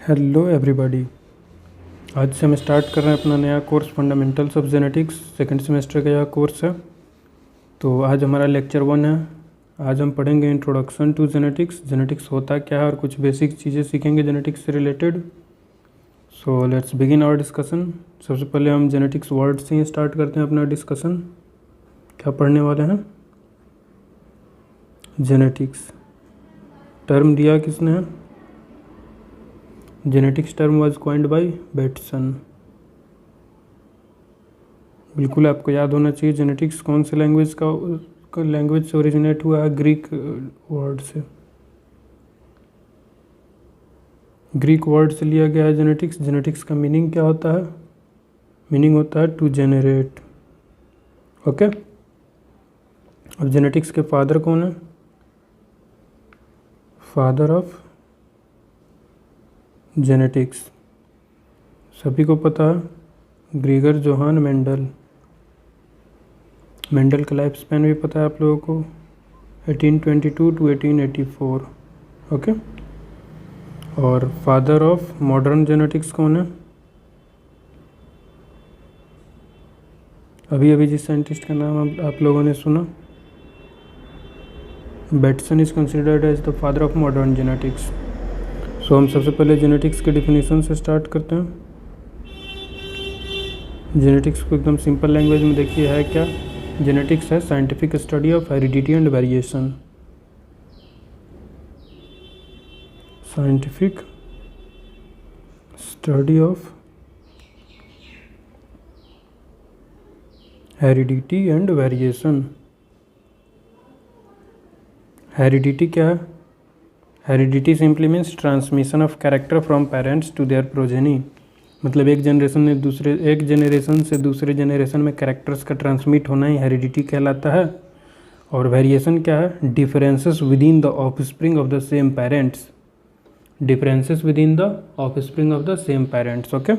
Hello everybody. आज से हम स्टार्ट कर रहे हैं अपना नया course fundamentals of genetics. Second semester का यह कोर्स है। तो आज हमारा लेक्चर 1 है। आज हम पढ़ेंगे इंट्रोडक्शन टू जेनेटिक्स, जेनेटिक्स होता क्या है और कुछ बेसिक चीज़ें सीखेंगे जेनेटिक्स से related. So let's begin our discussion. सबसे पहले हम जेनेटिक्स वर्ड से ही स्टार्ट करते हैं अपना डिस्कशन। क्या पढ़ने वाले हैं? जेनेटिक्स टर्म दिया किसने है? Genetics term was coined by Bateson. बिल्कुल आपको याद होना चाहिए जेनेटिक्स कौन से लैंग्वेज का लैंग्वेज से ओरिजिनेट हुआ है? ग्रीक वर्ड से। ग्रीक वर्ड से लिया गया है जेनेटिक्स। जेनेटिक्स का मीनिंग क्या होता है? मीनिंग होता है टू जेनरेट। ओके। अब जेनेटिक्स के फादर कौन है? फादर ऑफ जेनेटिक्स सभी को पता है, ग्रीगर जोहान मेंडल। मेंडल का लाइफ स्पैन भी पता है आप लोगों को, 1822 टू 1884। ओके। और फादर ऑफ मॉडर्न जेनेटिक्स कौन है? अभी अभी जिस साइंटिस्ट का नाम आप लोगों ने सुना, Bateson is considered as the father of modern genetics. So हम सबसे पहले जेनेटिक्स के डिफिनीशन से स्टार्ट करते हैं। जेनेटिक्स को एकदम सिंपल लैंग्वेज में देखिए है क्या? जेनेटिक्स है scientific study of heredity and variation. Scientific study of heredity and variation. Heredity क्या है? Heredity simply means transmission of character from parents to their progeny. मतलब एक जेनरेशन से दूसरे जेनरेशन में कैरेक्टर्स का ट्रांसमिट होना ही हेरिडिटी कहलाता है। और वेरिएशन क्या है? Differences with in the offspring of the same parents. Differences with in the offspring of the same parents. Okay.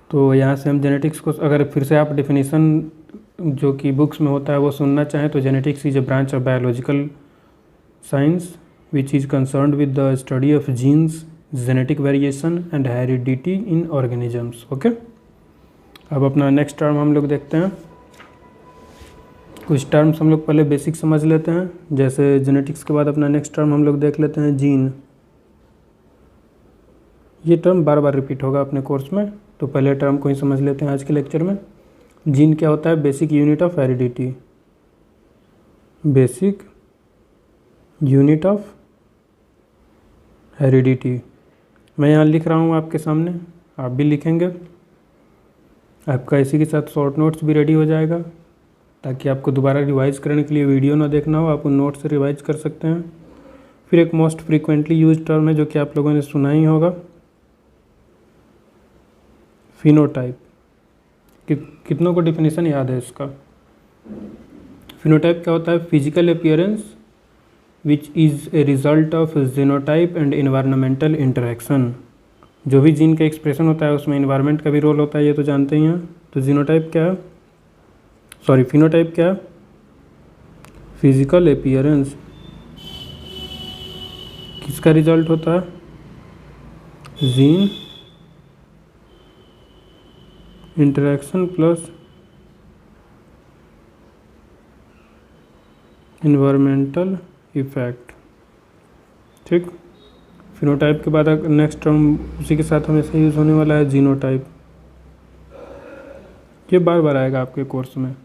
तो यहाँ से हम जेनेटिक्स को, अगर फिर से आप डिफिनीशन जो कि बुक्स में होता है वो सुनना चाहें तो genetics is a branch of biological science which is concerned with the study of genes, genetic variation and heredity in organisms. Okay. अब अपना नेक्स्ट टर्म हम लोग देखते हैं। कुछ टर्म्स हम लोग पहले बेसिक समझ लेते हैं। जैसे जेनेटिक्स के बाद अपना नेक्स्ट टर्म हम लोग देख लेते हैं जीन। ये टर्म बार बार रिपीट होगा अपने कोर्स में, तो पहले टर्म को ही समझ लेते हैं आज के लेक्चर में। जीन क्या होता है? Basic unit of heredity. Basic unit of heredity. मैं यहाँ लिख रहा हूँ आपके सामने, आप भी लिखेंगे। आपका इसी के साथ शॉर्ट नोट्स भी रेडी हो जाएगा, ताकि आपको दोबारा रिवाइज करने के लिए वीडियो ना देखना हो, आप उन नोट्स से रिवाइज कर सकते हैं। फिर एक मोस्ट फ्रीक्वेंटली यूज टर्म है जो कि आप लोगों ने सुना ही होगा, फिनोटाइप। कितनों को डिफिनीशन याद है इसका? फिनोटाइप क्या होता है? Physical appearance which is a result of genotype and environmental interaction. जो भी जीन का एक्सप्रेशन होता है उसमें इन्वायरमेंट का भी रोल होता है, ये तो जानते ही हैं। तो जीनोटाइप क्या है? सॉरी, फिनोटाइप क्या है? फिजिकल अपीयरेंस किसका रिजल्ट होता है? Gene interaction plus environmental effect. ठीक। फिनोटाइप के बाद नेक्स्ट टर्म उसी के साथ हमेशा यूज़ होने वाला है, जीनोटाइप। ये बार बार आएगा आपके कोर्स में।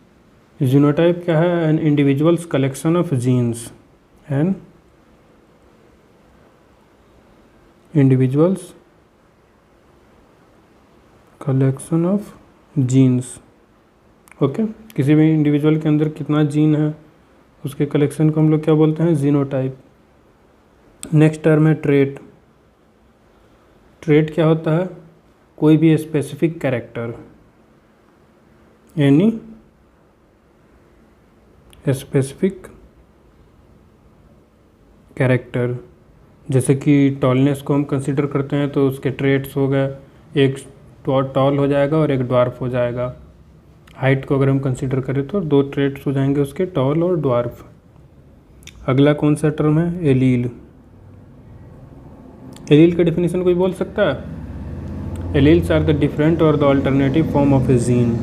जीनोटाइप क्या है? An individual's collection of genes. An individual's collection of genes. Okay. किसी भी इंडिविजुअल के अंदर कितना जीन है उसके कलेक्शन को हम लोग क्या बोलते हैं? जीनोटाइप। नेक्स्ट टर्म है ट्रेट। ट्रेट क्या होता है? कोई भी specific character, any specific character. जैसे कि टॉलनेस को हम कंसीडर करते हैं तो उसके ट्रेट्स हो गए, एक टॉल हो जाएगा और एक ड्वार्फ हो जाएगा। हाइट को अगर हम कंसीडर करें तो दो ट्रेट्स हो जाएंगे उसके, टॉल और ड्वार्फ। अगला कौन सा टर्म है? एलील। एलील का डेफिनेशन कोई बोल सकता है? एलील्स आर द डिफरेंट और the alternative form of A gene.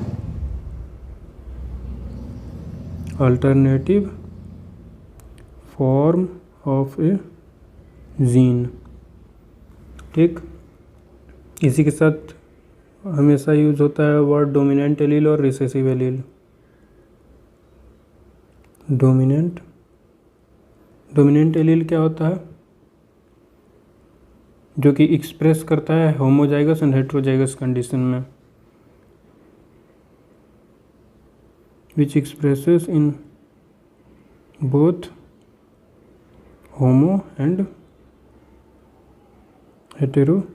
Alternative form of A gene, ठीक। इसी के साथ हमेशा यूज होता है वर्ड डोमिनेंट एलील और रिसेसिव एलील। डोमिनेंट एलील क्या होता है? जो कि एक्सप्रेस करता है होमोजाइगस एंड हेट्रोजाइगस कंडीशन में, which expresses in both homo and heterozygous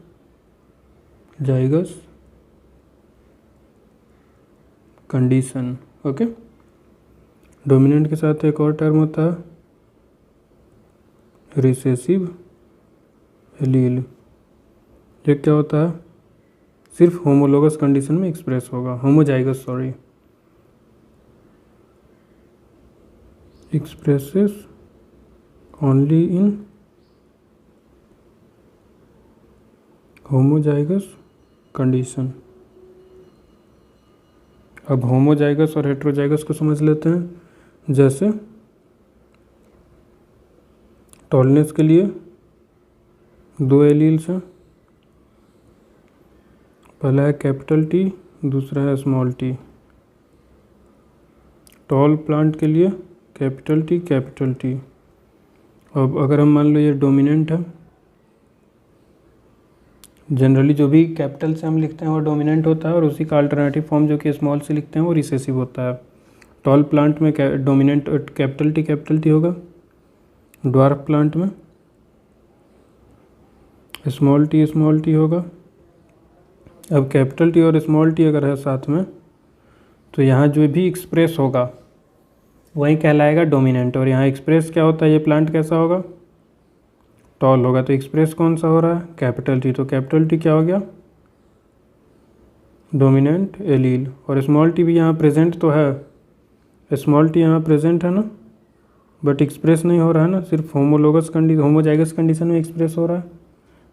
condition. Okay, dominant के साथ एक और टर्म होता है रिसेसिव एलील। ये क्या होता है? सिर्फ होमोलोगस कंडीशन में एक्सप्रेस होगा, homozygous sorry, expresses only in homozygous condition. अब होमोजाइगस और हेट्रोजाइगस को समझ लेते हैं। जैसे टॉलनेस के लिए दो एलील्स हैं, पहला है कैपिटल टी, दूसरा है स्मॉल टी। टॉल प्लांट के लिए कैपिटल टी। अब अगर हम मान लो ये डोमिनेंट है, जनरली जो भी कैपिटल से हम लिखते हैं वो डोमिनेंट होता है, और उसी का अल्टरनेटिव फॉर्म जो कि स्मॉल से लिखते हैं वो रिसेसिव होता है। टॉल प्लांट में डोमिनेंट कैपिटल टी होगा, ड्वार्फ प्लांट में स्मॉल टी होगा। अब कैपिटल टी और स्मॉल टी अगर है साथ में, तो यहाँ जो भी एक्सप्रेस होगा वही कहलाएगा डोमिनेंट। और यहाँ एक्सप्रेस क्या होता है? ये प्लांट कैसा होगा? टॉल होगा। तो एक्सप्रेस कौन सा हो रहा है? Capital T. तो कैपिटल टी क्या हो गया? Dominant allele. और स्मॉल टी भी यहाँ प्रेजेंट तो है, स्मॉल टी यहाँ प्रेजेंट है ना, बट एक्सप्रेस नहीं हो रहा है ना, सिर्फ होमोजाइगस कंडीशन में एक्सप्रेस हो रहा है,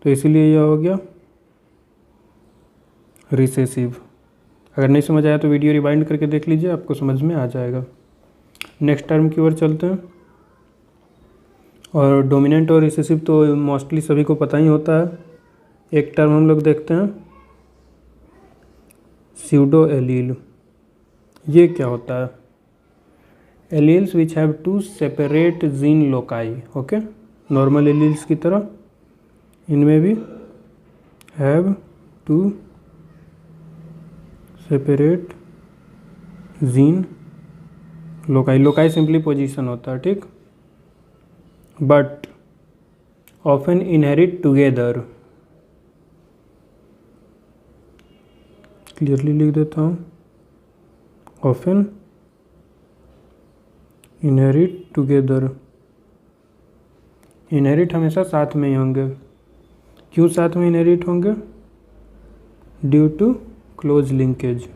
तो इसीलिए यह हो गया रिसेसिव। अगर नहीं समझ आया तो वीडियो रिवाइंड करके देख लीजिए, आपको समझ में आ जाएगा। नेक्स्ट टर्म की ओर चलते हैं। और डोमिनेंट और रिसेसिव तो मोस्टली सभी को पता ही होता है। एक टर्म हम लोग देखते हैं स्यूडो एलील। ये क्या होता है? Alleles which have two separate gene loci. Okay, normal alleles की तरह इनमें भी have two separate gene loci simply position होता है, ठीक। But often inherit together, clearly लिख देता हूँ, ऑफन इनहेरिट टुगेदर। इनहेरिट हमेशा साथ में ही होंगे। क्यों साथ में इनहेरिट होंगे? Due to close linkage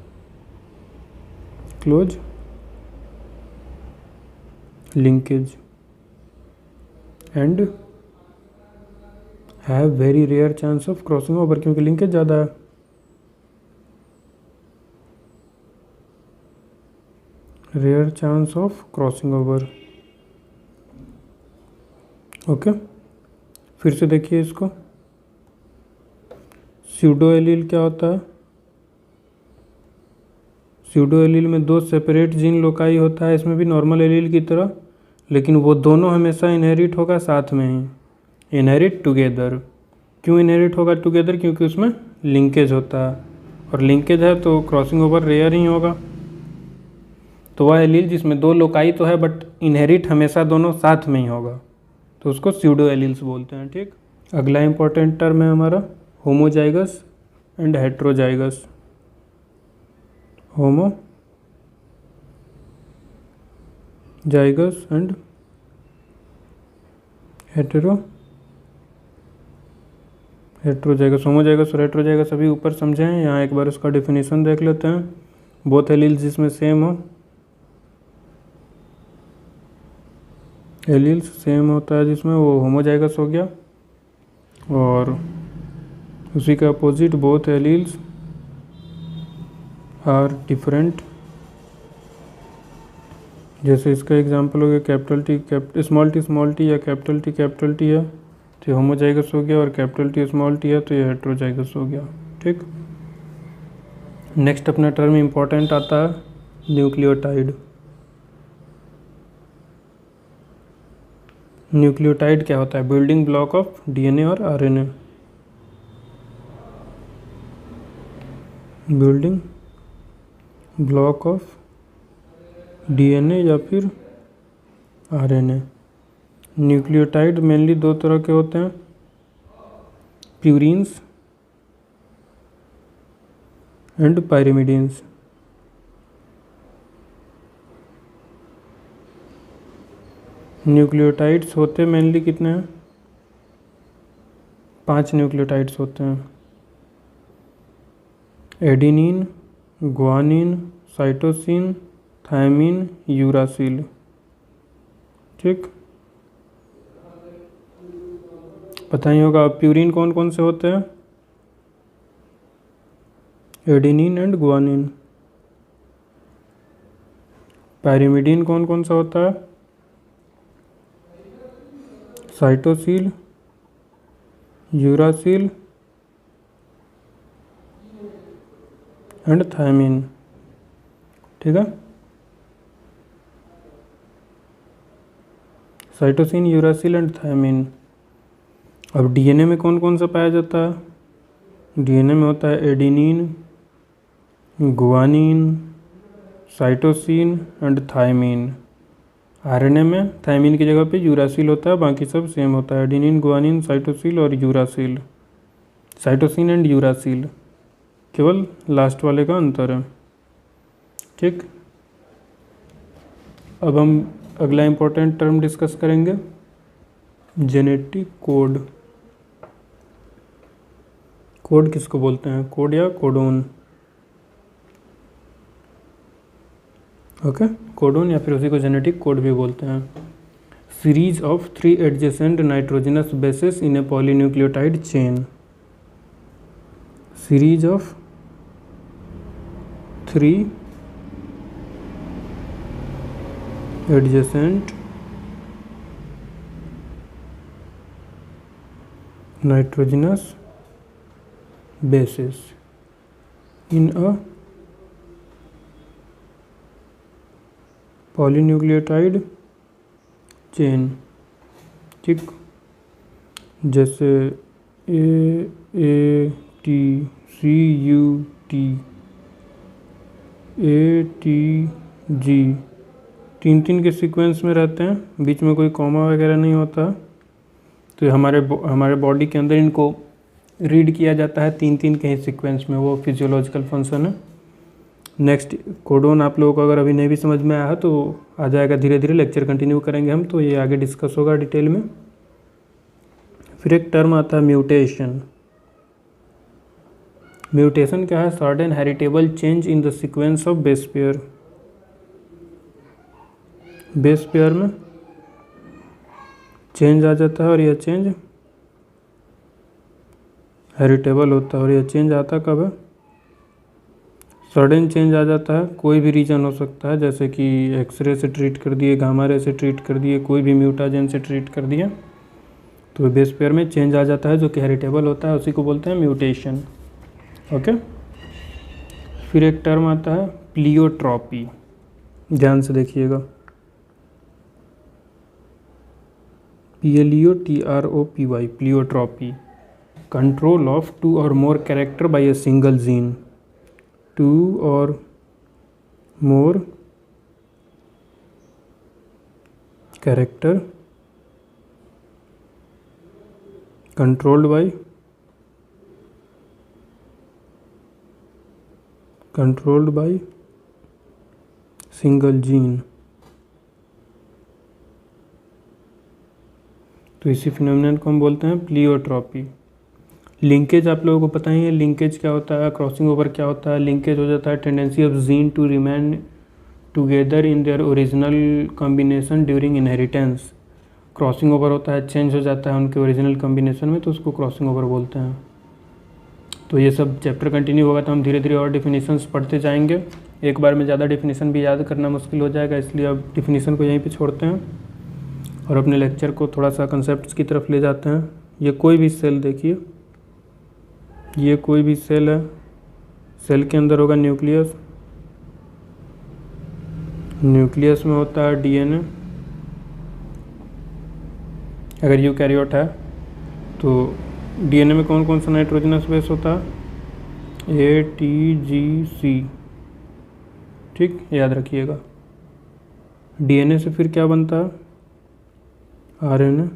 and have very rare chance of crossing over, क्योंकि लिंकेज ज़्यादा है। Rare chance of crossing over. Okay, फिर से देखिए इसको। स्यूडो एलील क्या होता है? स्यूडो एलील में दो सेपरेट जीन लोकाई होता है, इसमें भी नॉर्मल एलील की तरह, लेकिन वो दोनों हमेशा इनहेरिट होगा साथ में ही, इनहेरिट टुगेदर। क्यों इनहेरिट होगा टुगेदर? क्योंकि उसमें लिंकेज होता है, और लिंकेज है तो क्रॉसिंग ओवर रेयर ही होगा। तो वह एलील जिसमें दो लोकाई तो है बट इनहेरिट हमेशा दोनों साथ में ही होगा, तो उसको स्यूडो एलील्स बोलते हैं, ठीक। अगला इंपॉर्टेंट टर्म है हमारा homozygous and heterozygous. Homozygous and heterozygous. Homozygous और हेट्रोजाइगस अभी ऊपर समझे हैं, यहाँ एक बार उसका डेफिनेशन देख लेते हैं। बोथ एलील्स जिसमें सेम हो, एलील्स सेम होता है जिसमें, वो होमोजाइगस हो गया। और उसी का opposite both alleles are different. जैसे इसका एग्जांपल हो गया कैपिटल टी स्मॉल टी या कैपिटल टी है तो ये होमोजाइगस हो गया, और कैपिटल टी स्मॉल टी है तो ये हेट्रोजाइगस हो गया। ठीक, नेक्स्ट अपना टर्म इम्पोर्टेंट आता है न्यूक्लियोटाइड। न्यूक्लियोटाइड क्या होता है? बिल्डिंग ब्लॉक ऑफ डीएनए और RNA. Building block of DNA या फिर आरएनए। न्यूक्लियोटाइड मेनली दो तरह के होते हैं, प्यूरिन्स एंड पायरिमिडीन्स। न्यूक्लियोटाइड्स होते मेनली कितने हैं? 5 न्यूक्लियोटाइड्स होते हैं, adenine, guanine, cytosine, thymine, uracil. ठीक, पता ही होगा। प्यूरिन कौन कौन से होते हैं? Adenine and guanine. पायरिमिडीन कौन कौन सा होता है? साइटोसिल, यूरासिल एंड थायमिन। ठीक है, साइटोसिन, यूरासिल एंड थायमिन। अब डीएनए में कौन कौन सा पाया जाता है? डीएनए में होता है adenine, guanine, cytosine and thymine. RNA में थायमिन की जगह पे यूरासिल होता है, बाकी सब सेम होता है, एडेनिन, ग्वानिन, साइटोसिल और यूरासिल। साइटोसिन एंड यूरासिल, केवल लास्ट वाले का अंतर है। ठीक, अब हम अगला इंपॉर्टेंट टर्म डिस्कस करेंगे, जेनेटिक कोड। कोड किसको बोलते हैं? कोड या कोडोन। ओके, कोडोन या फिर उसी को जेनेटिक कोड भी बोलते हैं। Series of 3 adjacent nitrogenous bases in A polynucleotide chain. Series of 3 adjacent nitrogenous bases in a polynucleotide chain। ठीक, जैसे AATCUT ATG 3 के सीक्वेंस में रहते हैं, बीच में कोई कॉमा वगैरह नहीं होता। तो हमारे बॉडी के अंदर इनको रीड किया जाता है 3 के ही सीक्वेंस में, वो फिजियोलॉजिकल फंक्शन है। नेक्स्ट कोडोन आप लोगों को अगर अभी नहीं भी समझ में आया है तो आ जाएगा, धीरे धीरे लेक्चर कंटिन्यू करेंगे हम, तो ये आगे डिस्कस होगा डिटेल में। फिर एक टर्म आता है म्यूटेशन। म्यूटेशन क्या है? Sudden heritable change in the sequence of base pair. Base pair में चेंज आ जाता है और यह चेंज हेरिटेबल होता है। और यह चेंज आता कब है? सडन चेंज आ जाता है, कोई भी रीजन हो सकता है, जैसे कि एक्सरे से ट्रीट कर दिए, गामा रे से ट्रीट कर दिए, कोई भी म्यूटाजेन से ट्रीट कर दिया, तो बेस पेयर में चेंज आ जाता है जो कि हेरिटेबल होता है, उसी को बोलते हैं म्यूटेशन। ओके, फिर एक टर्म आता है प्लियोट्रॉपी। ध्यान से देखिएगा, PLEOTROPY, pleiotropy. Control of 2 or more character by a single gene। 2 or more character controlled by single gene। तो इसी फिनोमिनन को हम बोलते हैं प्लियोट्रॉपी। लिंकेज आप लोगों को पता ही है, लिंकेज क्या होता है, क्रॉसिंग ओवर क्या होता है। लिंकेज हो जाता है tendency of gene to remain together in their original combination during inheritance. Crossing over होता है, चेंज हो जाता है उनके ओरिजिनल कॉम्बिनेशन में, तो उसको क्रॉसिंग ओवर बोलते हैं। तो ये सब चैप्टर कंटिन्यू होगा तो हम धीरे धीरे और डिफिनीशंस पढ़ते जाएंगे। एक बार में ज़्यादा डिफिनीशन भी याद करना मुश्किल हो जाएगा, इसलिए अब डिफिनीशन को यहीं पे छोड़ते हैं और अपने लेक्चर को थोड़ा सा कंसेप्ट्स की तरफ ले जाते हैं। ये कोई भी सेल देखिए, ये कोई भी सेल है, सेल के अंदर होगा न्यूक्लियस, न्यूक्लियस में होता है डीएनए। अगर यूकैरियोट है तो डीएनए में कौन कौन सा नाइट्रोजनस बेस होता है? ATGC, ठीक, याद रखिएगा। डीएनए से फिर क्या बनता है? आरएनए।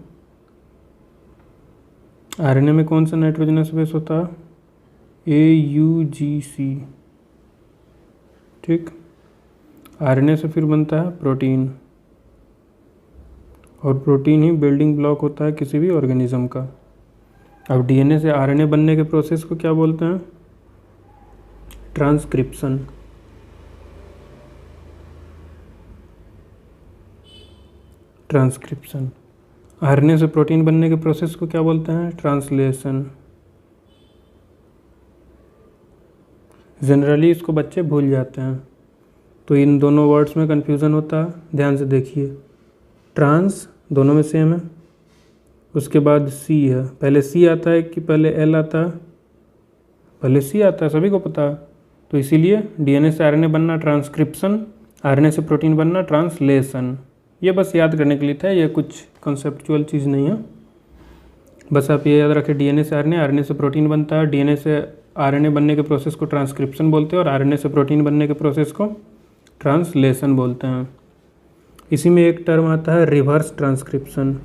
आरएनए में कौन सा नाइट्रोजनस बेस होता है? AUGC, ठीक। आरएनए से फिर बनता है प्रोटीन, और प्रोटीन ही बिल्डिंग ब्लॉक होता है किसी भी ऑर्गेनिज्म का। अब डीएनए से आरएनए बनने के प्रोसेस को क्या बोलते हैं? ट्रांसक्रिप्शन। ट्रांसक्रिप्शन। आरएनए से प्रोटीन बनने के प्रोसेस को क्या बोलते हैं? ट्रांसलेशन। जनरली इसको बच्चे भूल जाते हैं, तो इन दोनों वर्ड्स में कन्फ्यूज़न होता है। ध्यान से देखिए, ट्रांस दोनों में सेम है, उसके बाद सी है। पहले सी आता है कि पहले एल आता है? पहले सी आता है, सभी को पता है। तो इसीलिए डीएनए से आरएनए बनना ट्रांसक्रिप्शन, आरएनए से प्रोटीन बनना ट्रांसलेशन। ये बस याद करने के लिए था, ये कुछ कॉन्सेप्चुअल चीज़ नहीं है। बस आप ये याद रखें, डीएनए से आरएनए, आरएनए से प्रोटीन बनता है, डीएनए से आरएनए बनने के प्रोसेस को ट्रांसक्रिप्शन बोलते हैं और आरएनए से प्रोटीन बनने के प्रोसेस को ट्रांसलेशन बोलते हैं। इसी में एक टर्म आता है reverse transcription.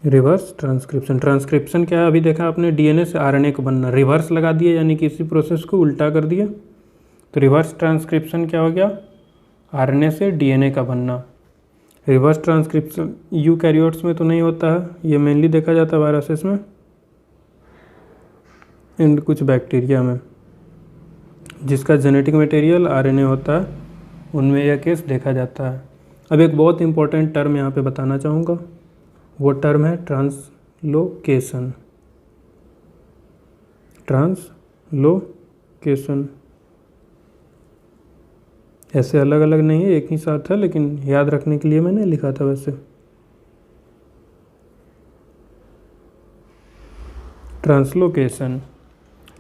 Reverse transcription. Transcription क्या है? अभी देखा आपने, डीएनए से आरएनए को बनना, रिवर्स लगा दिया यानी कि इसी प्रोसेस को उल्टा कर दिया। तो रिवर्स ट्रांसक्रिप्शन क्या हो गया? आरएनए से डीएनए का बनना। रिवर्स ट्रांसक्रिप्शन यूकैरियोट्स में तो नहीं होता है, ये मेनली देखा जाता है वायरसेस में एंड कुछ बैक्टीरिया में, जिसका जेनेटिक मटेरियल आरएनए होता है, उनमें यह केस देखा जाता है। अब एक बहुत इंपॉर्टेंट टर्म यहाँ पे बताना चाहूँगा, वो टर्म है ट्रांसलोकेशन। ट्रांसलोकेशन ऐसे अलग अलग नहीं है, एक ही साथ है, लेकिन याद रखने के लिए मैंने लिखा था वैसे। ट्रांसलोकेशन।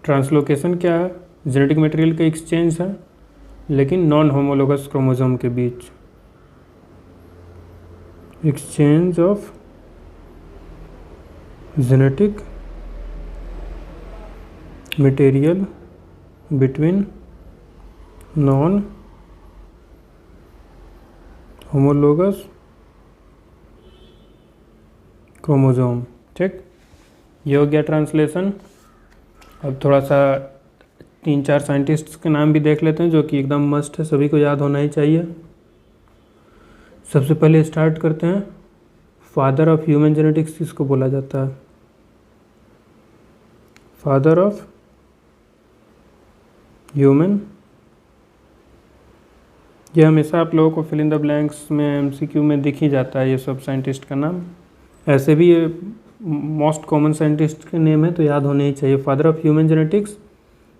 ट्रांसलोकेशन क्या है? जेनेटिक मटेरियल का एक्सचेंज है, लेकिन नॉन होमोलोगस क्रोमोसोम के बीच। Exchange of genetic material between non homologous chromosome, ठीक। ये हो गया ट्रांसलेशन। अब थोड़ा सा 3-4 साइंटिस्ट्स के नाम भी देख लेते हैं, जो कि एकदम मस्ट है, सभी को याद होना ही चाहिए। सबसे पहले स्टार्ट करते हैं, फादर ऑफ ह्यूमन जेनेटिक्स किसको बोला जाता है? फादर ऑफ ह्यूमन, ये हमेशा आप लोगों को फिल इन द ब्लैंक्स में एमसीक्यू में दिख ही जाता है ये सब साइंटिस्ट का नाम। ऐसे भी ये मोस्ट कॉमन साइंटिस्ट के नेम है, तो याद होने ही चाहिए। फादर ऑफ ह्यूमन जेनेटिक्स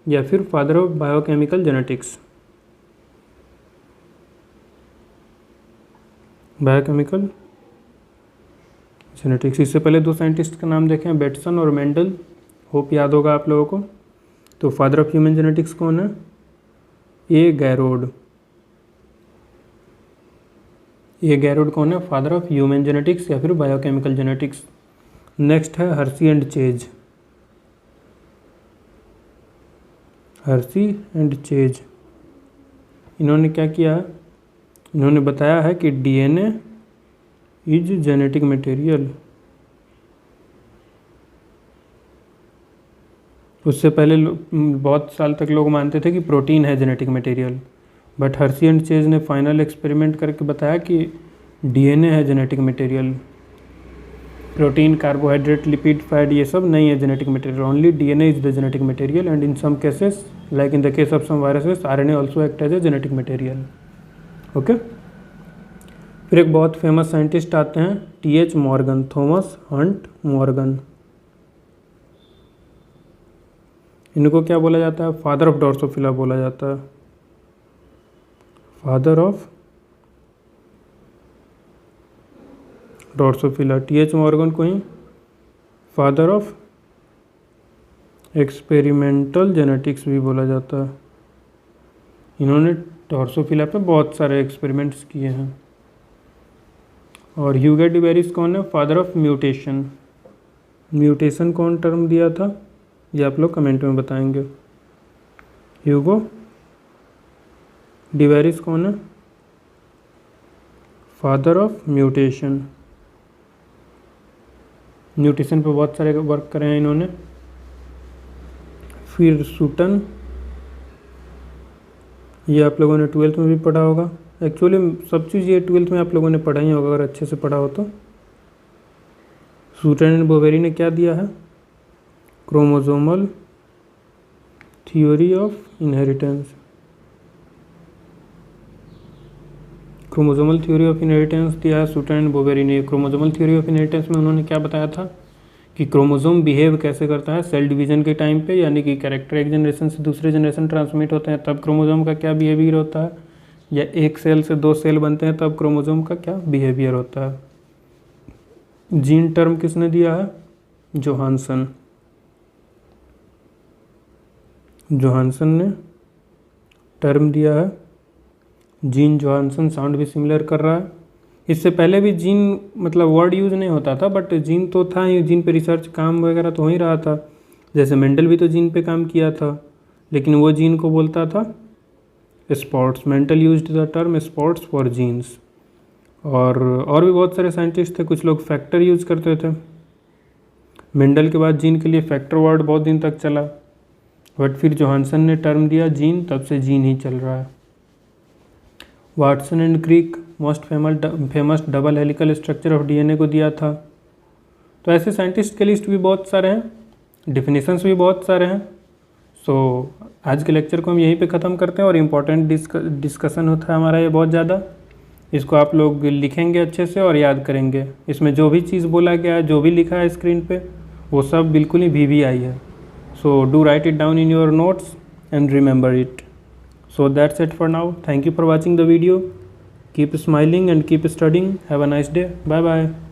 या फिर father of biochemical genetics. Biochemical genetics. इससे पहले 2 साइंटिस्ट का नाम देखें, बेटसन और मेंडल, होप याद होगा आप लोगों को। तो फादर ऑफ ह्यूमन जेनेटिक्स कौन है? ए गैरोड। ये गैरोड कौन है? फादर ऑफ ह्यूमन जेनेटिक्स या फिर बायोकेमिकल जेनेटिक्स। नेक्स्ट है Hershey and chase. Hershey and chase, इन्होंने क्या किया? इन्होंने बताया है कि डीएनए इज जेनेटिक मटेरियल। उससे पहले बहुत साल तक लोग मानते थे कि प्रोटीन है genetic material, but Hershey and Chase ने फाइनल एक्सपेरिमेंट करके बताया कि डीएनए है genetic material. Protein, carbohydrate, lipid, fat, ये सब नहीं है genetic material. Only DNA is the genetic material and in some cases like in the case of some viruses RNA also act as a genetic material. Okay. फिर एक बहुत famous scientist आते हैं TH Morgan, Thomas Hunt Morgan. इनको क्या बोला जाता है? फादर ऑफ ड्रोसोफिला बोला जाता है. Father of Drosophila. TH Morgan को ही फादर ऑफ एक्सपेरिमेंटल जेनेटिक्स भी बोला जाता है. इन्होंने ड्रोसोफिला पे बहुत सारे एक्सपेरिमेंट्स किए हैं. और ह्यूगो डिवेरिस कौन है? Father of mutation. म्यूटेशन कौन टर्म दिया था ये आप लोग कमेंट में बताएंगे. ह्यूगो डिवेरिस कौन है? Father of mutation. म्यूटेशन पे बहुत सारे वर्क करे हैं इन्होंने. फिर सूटन, ये आप लोगों ने 12th में भी पढ़ा होगा. एक्चुअली सब चीज़ ये 12th में आप लोगों ने पढ़ा ही होगा अगर अच्छे से पढ़ा हो तो. सूटन एंड बोवेरी ने क्या दिया है? Chromosomal theory of inheritance. Chromosomal theory of inheritance दिया है सूटन एंड बोवेरी ने. क्रोमोसोमल थ्योरी ऑफ इनहेरिटेंस में उन्होंने क्या बताया था कि क्रोमोसोम बिहेव कैसे करता है सेल डिवीजन के टाइम पे, यानी कि कैरेक्टर एक जनरेशन से दूसरे जनरेशन ट्रांसमिट होते हैं तब क्रोमोसोम का क्या बिहेवियर होता है, या एक सेल से 2 सेल बनते हैं तब क्रोमोसोम का क्या बिहेवियर होता है. जीन टर्म किसने दिया है? जोहानसन. जोहानसन ने टर्म दिया है. जीन जोहानसन साउंड भी सिमिलर कर रहा है. इससे पहले भी जीन मतलब वर्ड यूज़ नहीं होता था, बट जीन तो था ही, जीन पे रिसर्च काम वगैरह तो हो ही रहा था. जैसे मेंडल भी तो जीन पे काम किया था, लेकिन वो जीन को बोलता था spots. Mendel used the term spots for genes. और भी बहुत सारे साइंटिस्ट थे. कुछ लोग फैक्टर यूज़ करते थे. मेंडल के बाद जीन के लिए फैक्टर वर्ड बहुत दिन तक चला, बट फिर जोहानसन ने टर्म दिया जीन, तब से जीन ही चल रहा है. Watson and Crick most famous double helical structure of DNA को दिया था. तो ऐसे साइंटिस्ट के लिस्ट भी बहुत सारे हैं, डिफिनीशंस भी बहुत सारे हैं. सो आज के लेक्चर को हम यहीं पे ख़त्म करते हैं. और इम्पॉर्टेंट डिस्कशन होता है हमारा ये बहुत ज़्यादा. इसको आप लोग लिखेंगे अच्छे से और याद करेंगे. इसमें जो भी चीज़ बोला गया है, जो भी लिखा है स्क्रीन पे, वो सब बिल्कुल ही VVI है. So do right it down in your notes and remember it. So that's it for now. Thank you for watching the video. Keep smiling and keep studying. Have a nice day. Bye bye.